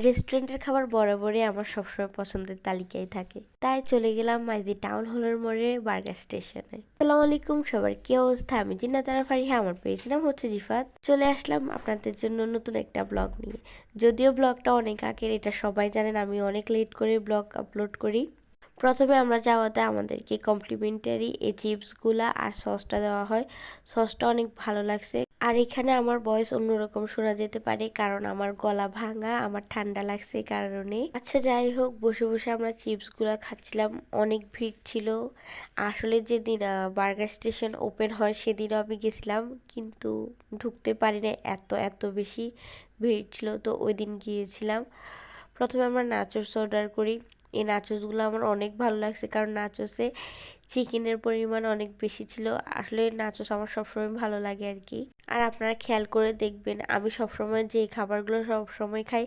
রেস্টুরেন্টের খাবার বরাবরই আমার সবসময় পছন্দের তালিকায় থাকে, তাই চলে গেলাম মাইজি টাউন হলের মোড়ে বার্গার স্টেশনে। আসসালামু আলাইকুম সবার, কি অবস্থা? আমি জিন্নাতারা ফারিহা, আমার পেজ নাম হচ্ছে জিফাত। চলে আসলাম আপনাদের জন্য নতুন একটা ব্লগ নিয়ে। যদিও ব্লগটা অনেক আগের, এটা সবাই জানেন, আমি অনেক লেট করে ব্লগ আপলোড করি। প্রথমে আমরা যাওয়াতে আমাদেরকে কমপ্লিমেন্টারি এই চিপসগুলা আর সসটা দেওয়া হয়। সসটা অনেক ভালো লাগছে। আর এখানে আমার ভয়েস অন্যরকম শোনা যেতে পারে, কারণ আমার গলা ভাঙা, আমার ঠান্ডা লাগছে এই কারণে। আচ্ছা যাই হোক, বসে বসে আমরা চিপসগুলা খাচ্ছিলাম। অনেক ভিড় ছিল। আসলে যেদিন বার্গার স্টেশন ওপেন হয় সেদিনও আমি গেছিলাম, কিন্তু ঢুকতে পারি না, এত এত বেশি ভিড় ছিল। তো ওই দিন গিয়েছিলাম। প্রথমে আমরা নাচোস অর্ডার করি। এই নাচোসগুলো আমার অনেক ভালো লাগছে, কারণ নাচোসে চিকেনের পরিমাণ অনেক বেশি ছিল। আসলে নাচোস আমার সবসময় ভালো লাগে আর কি। আর আপনারা খেয়াল করে দেখবেন, আমি সবসময় যে খাবারগুলো সবসময় খাই,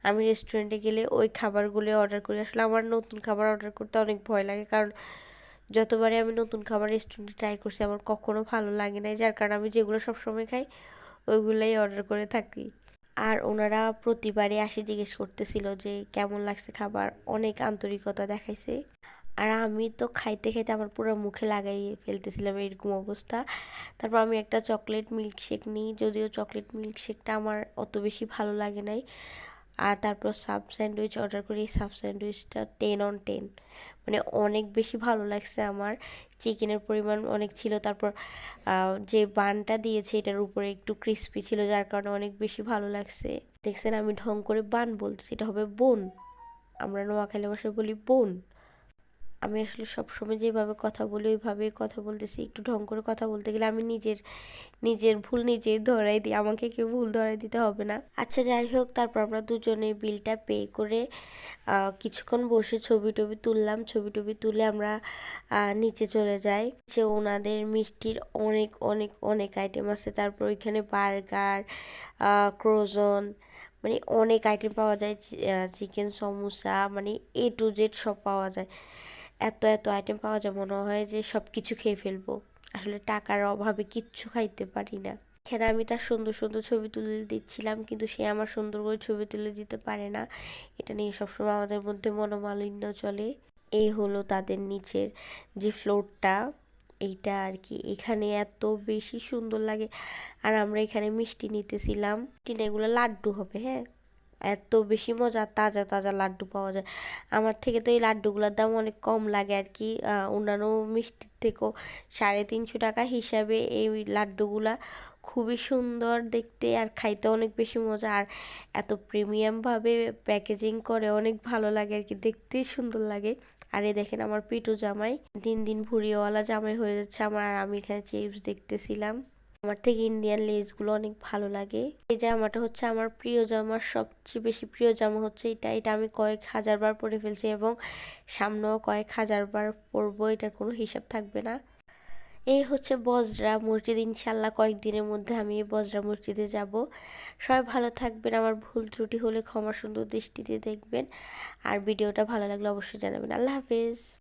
আমি রেস্টুরেন্টে গেলে ওই খাবারগুলো অর্ডার করি। আসলে আমার নতুন খাবার অর্ডার করতে অনেক ভয় লাগে, কারণ যতবারই আমি নতুন খাবার রেস্টুরেন্টে ট্রাই করছি আমার কখনো ভালো লাগে না, যার কারণে আমি যেগুলো সবসময় খাই ওইগুলোই অর্ডার করে থাকি। আর ওনারা প্রতিবারই আসে জিজ্ঞেস করতেছিল যে কেমন লাগছে খাবার, অনেক আন্তরিকতা দেখাইছে। আর আমি তো খাইতে খাইতে আমার পুরো মুখে লাগাই ফেলতেছিলাম, এরকম অবস্থা। তারপর আমি একটা চকলেট মিল্কশেক নিই, যদিও চকলেট মিল্কশেকটা আমার অত বেশি ভালো লাগে নাই। আর তারপর সাব স্যান্ডউইচ অর্ডার করি। সাব স্যান্ডউইচটা 10/10, মানে অনেক বেশি ভালো লাগছে আমার। চিকেনের পরিমাণ অনেক ছিল। তারপর যে বানটা দিয়েছে এটার উপরে একটু ক্রিস্পি ছিল, যার কারণে অনেক বেশি ভালো লাগছে। দেখছেন আমি ঢং করে বান বলতেছি, এটা হবে বোন। আমরা নোয়াখালী ভাষায় বলি বোন। আমি আসলে সবসময় যেভাবে কথা বলি ওইভাবেই কথা বলতেছি। একটু ঢং করে কথা বলতে গেলে আমি নিজের ভুল নিজেই ধরাই দিই, আমাকে কেউ ভুল ধরাই দিতে হবে না। আচ্ছা যাই হোক, তারপর আমরা দুজনে বিলটা পে করে কিছুক্ষণ বসে ছবি টবি তুললাম। ছবি টবি তুলে আমরা নিচে চলে যাই। যে ওনাদের মিষ্টির অনেক অনেক অনেক আইটেম আছে। তারপর ওইখানে বার্গার, ক্রোজন, মানে অনেক আইটেম পাওয়া যায়। চিকেন সমোসা, মানে A to Z সব পাওয়া যায়। এত এত আইটেম পাওয়া যায়, মনে হয় যে সব কিছু খেয়ে ফেলবো। আসলে টাকার অভাবে কিচ্ছু খাইতে পারি না। এখানে আমি তার সুন্দর সুন্দর ছবি তুলে দিচ্ছিলাম, কিন্তু সে আমার সুন্দর করে ছবি তুলে দিতে পারে না। এটা নিয়ে সবসময় আমাদের মধ্যে মনোমালিন্য চলে। এই হলো তাদের নিচের যে ফ্লোরটা, এইটা আর কি। এখানে এত বেশি সুন্দর লাগে। আর আমরা এখানে মিষ্টি নিতেছিলাম। এগুলো লাড্ডু হবে, হ্যাঁ। এত বেশি মজা, তাজা তাজা লাড্ডু পাওয়া যায়। আমার থেকে তো এই লাড্ডুগুলোর দাম অনেক কম লাগে আর কি। অন্যান্য মিষ্টির থেকেও 350 টাকা হিসাবে এই লাড্ডুগুলা খুবই সুন্দর দেখতে, আর খাইতে অনেক বেশি মজা। আর এত প্রিমিয়ামভাবে প্যাকেজিং করে, অনেক ভালো লাগে আর কি, দেখতেই সুন্দর লাগে। আর এই দেখেন আমার পিটু জামাই দিন দিন ভুঁড়িওয়ালা জামাই হয়ে যাচ্ছে আমার। আর আমি এখানে চিপস দেখতেছিলাম। আমার থেকে ইন্ডিয়ান লেসগুলো অনেক ভালো লাগে। এই জামাটা হচ্ছে আমার প্রিয় জামা, সবচেয়ে বেশি প্রিয় জামা হচ্ছে এটা। এটা আমি কয়েক হাজার বার পরে ফেলছি এবং সামনেও কয়েক হাজার বার পরবো, এটার কোনো হিসাব থাকবে না। এই হচ্ছে বজরা মসজিদ। ইনশাল্লাহ কয়েকদিনের মধ্যে আমি এই বজরা মসজিদে যাব। সবাই ভালো থাকবেন, আমার ভুল ত্রুটি হলে ক্ষমা সুন্দর দৃষ্টিতে দেখবেন। আর ভিডিওটা ভালো লাগলে অবশ্যই জানাবেন। আল্লাহ হাফেজ।